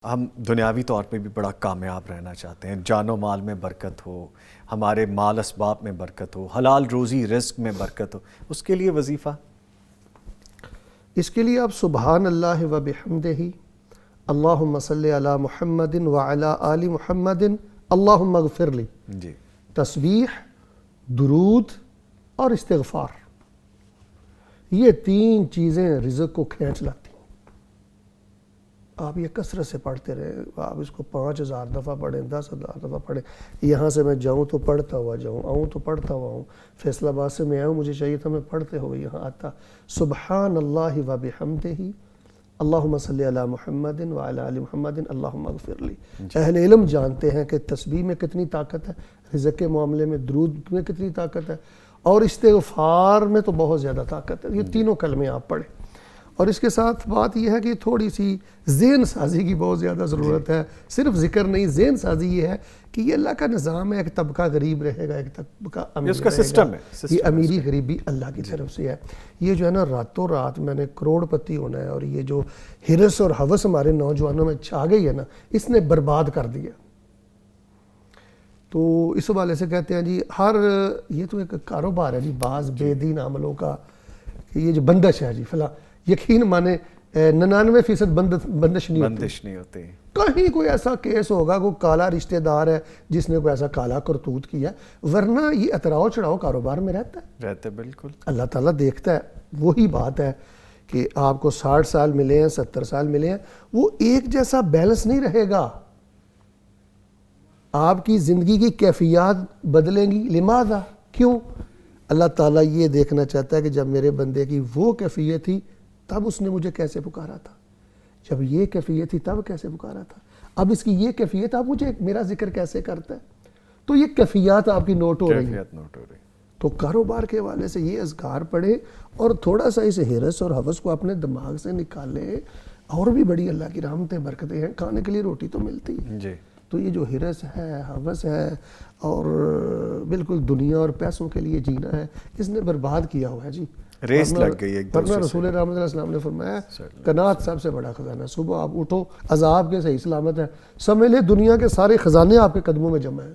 ہم دنیاوی طور پہ بھی بڑا کامیاب رہنا چاہتے ہیں، جان و مال میں برکت ہو، ہمارے مال اسباب میں برکت ہو، حلال روزی رزق میں برکت ہو، اس کے لیے وظیفہ؟ اس کے لیے آپ سبحان اللہ و بحمدہ اللہم صلی علی محمد وعلی آل محمد اللہم اغفر لی، جی، تسبیح، درود اور استغفار، یہ تین چیزیں رزق کو کھینچ لاتی ہیں۔ آپ یہ کثرت سے پڑھتے رہے، آپ اس کو 5000 دفعہ پڑھیں، 10,000 دفعہ پڑھیں، یہاں سے میں جاؤں تو پڑھتا ہوا جاؤں، آؤں تو پڑھتا ہوا آؤں، فیصل آباد سے میں آؤں، مجھے چاہیے تھا میں پڑھتے ہوئے یہاں آتا۔ سبحان اللہ و بحمدہ اللہم صلی علی محمد وعلی آل محمد اللہم اغفر لی۔ اہل علم جانتے ہیں کہ تسبیح میں کتنی طاقت ہے، رزق کے معاملے میں درود میں کتنی طاقت ہے، اور استغفار میں تو بہت زیادہ طاقت ہے۔ یہ تینوں کلمے آپ پڑھیں، اور اس کے ساتھ بات یہ ہے کہ تھوڑی سی ذہن سازی کی بہت زیادہ ضرورت ہے، صرف ذکر نہیں، ذہن سازی یہ ہے کہ یہ اللہ کا نظام ہے، ایک طبقہ غریب رہے گا، ایک طبقہ امیر اس کا رہے گا، سسٹم ہے، یہ امیری غریبی اللہ کی طرف سے ہے۔ یہ جو ہے نا راتوں رات میں نے کروڑ پتی ہونا ہے، اور یہ جو ہرس اور ہوس ہمارے نوجوانوں میں چھا گئی ہے نا، اس نے برباد کر دیا۔ تو اس حوالے سے کہتے ہیں جی یہ تو ایک کاروبار ہے جی، بعض بے دین عملوں کا، کہ یہ جو بندش ہے جی فلاں، یقین مانے 99% بندش نہیں ہوتی۔ کہیں کوئی ایسا کیس ہوگا، کوئی کالا رشتہ دار ہے جس نے کوئی ایسا کالا کرتوت کیا، ورنہ یہ اتراؤ چڑھاؤ کاروبار میں رہتا ہے بالکل۔ اللہ تعالیٰ دیکھتا ہے، وہی بات ہے کہ آپ کو 60 سال ملے ہیں، 70 سال ملے ہیں، وہ ایک جیسا بیلنس نہیں رہے گا، آپ کی زندگی کی کیفیات بدلیں گی۔ لماذا؟ کیوں؟ اللہ تعالیٰ یہ دیکھنا چاہتا ہے کہ جب میرے بندے کی وہ کیفیت تھی تب اس نے مجھے کیسے پکارا تھا، جب یہ کیفیت تھی تب کیسے پکارا تھا، اب اس کی یہ کیفیت، اب مجھے میرا ذکر کیسے کرتا ہے۔ تو یہ کیفیات آپ کی نوٹ ہو رہی ہیں۔ تو کاروبار کے حوالے سے یہ اذکار پڑھیں، اور تھوڑا سا اس ہرس اور ہوس کو اپنے دماغ سے نکالیں، اور بھی بڑی اللہ کی رحمتیں برکتیں ہیں، کھانے کے لیے روٹی تو ملتی ہے۔ تو یہ جو ہرس ہے، ہوس ہے، اور بالکل دنیا اور پیسوں کے لیے جینا ہے، اس نے برباد کیا ہوا ہے جی، ریس لگ گئی ایک دوسرے سے۔ ورنہ رسول رحمت علیہ السلام نے فرمایا قناعت سب سے بڑا خزانہ ہے۔ صبح آپ اٹھو عذاب کے صحیح سلامت ہے، سمجھ لیں دنیا کے سارے خزانے آپ کے قدموں میں جمع ہیں۔